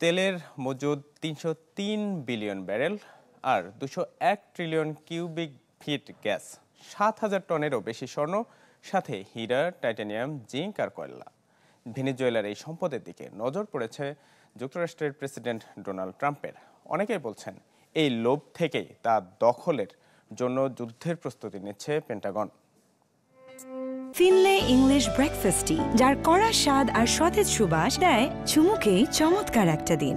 তেলের মজুদ ৩০৩ billion barrel আর ২০১ trillion cubic feet gas, ৭,০০০ টনেরও বেশি স্বর্ণ, সাথে হীরা, টাইটানিয়াম, জিঙ্ক আর কয়লা। ভেনেজুয়েলার এই সম্পদের দিকে নজর পড়েছে যুক্তরাষ্ট্রের প্রেসিডেন্ট ডোনাল্ড ট্রাম্পের। অনেকেই বলছেন এই লোভ থেকেই তা দখলের জন্য যুদ্ধের প্রস্তুতি নিচ্ছে পেন্টাগন। ফিনলে ইংলিশ ব্রেকফাস্টটি, যার কড়া স্বাদ আর সতেজ সুবাস দেয় চুমুকে চমৎকার একটা দিন।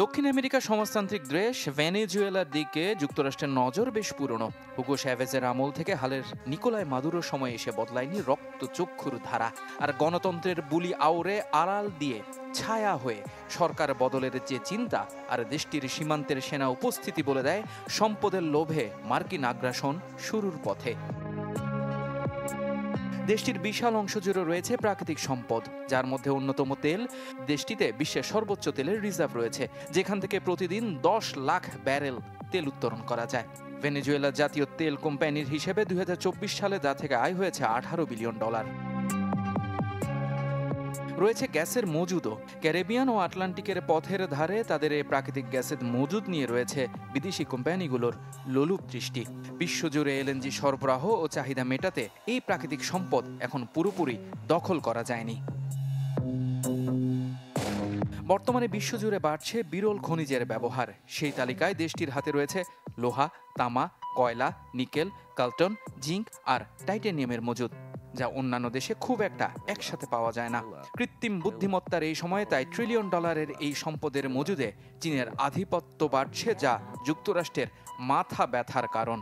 দক্ষিণ আমেরিকার সমাজতান্ত্রিক দেশ ভেনেজুয়েলার দিকে যুক্তরাষ্ট্রের নজর বেশ পুরনো। হুগো চ্যাভেজের আমল থেকে হালের নিকোলাই মাদুরোর সময় এসে বদলায়নি রক্তচক্ষুর ধারা, আর গণতন্ত্রের বুলি আউরে আড়াল দিয়ে ছায়া হয়ে সরকার বদলের যে চিন্তা আর দেশটির সীমান্তের সেনা উপস্থিতি বলে দেয় সম্পদের লোভে মার্কিন আগ্রাসন শুরুর পথে। দেশটির বিশাল অংশ জুড়ে রয়েছে প্রাকৃতিক সম্পদ, যার মধ্যে অন্যতম তেল। দেশটিতে বিশ্বের সর্বোচ্চ তেলের রিজার্ভ রয়েছে, যেখান থেকে প্রতিদিন ১০ লাখ ব্যারেল তেল উত্তোলন করা যায়। ভেনেজুয়েলা জাতীয় তেল কোম্পানির হিসেবে ২০২৪ সালে যা থেকে আয় হয়েছে $১৮ বিলিয়ন। রয়েছে গ্যাসের মজুদও। ক্যারিবিয়ান ও আটলান্টিকের পথের ধারে তাদের এই প্রাকৃতিক গ্যাসের মজুদ নিয়ে রয়েছে বিদেশি কোম্পানিগুলোর লোলুপ দৃষ্টি। বিশ্বজুড়ে এলএনজি সরবরাহ ও চাহিদা মেটাতে এই প্রাকৃতিক সম্পদ এখন পুরোপুরি দখল করা যায়নি। বর্তমানে বিশ্বজুড়ে বাড়ছে বিরল খনিজের ব্যবহার। সেই তালিকায় দেশটির হাতে রয়েছে লোহা, তামা, কয়লা, নিকেল, কালটন, জিঙ্ক আর টাইটানিয়ামের মজুদ, যা অন্যান্য দেশে খুব একটা একসাথে পাওয়া যায় না। কৃত্রিম বুদ্ধিমত্তার এই সময়ে তাই $1 ট্রিলিয়ন এই সম্পদের মজুদে চীনের আধিপত্য বাড়ছে, যা যুক্তরাষ্ট্রের মাথা ব্যথার কারণ।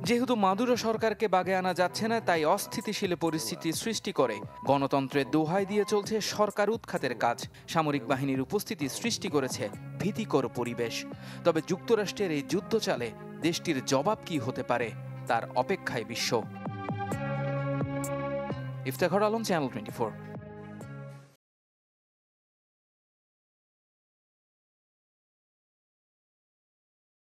যেহেতু মাদুরো সরকারকে বাগে আনা যাচ্ছে না, তাই অস্থিতিশীল পরিস্থিতি সৃষ্টি করে গণতন্ত্রের দোহাই দিয়ে চলছে সরকার উৎখাতের কাজ। সামরিক বাহিনীর উপস্থিতি সৃষ্টি করেছে ভীতিকর পরিবেশ। তবে যুক্তরাষ্ট্রের এই যুদ্ধ চালে দেশটির জবাব কি হতে পারে তার অপেক্ষায় বিশ্ব। ইফতেখার আলম, চ্যানেল 24।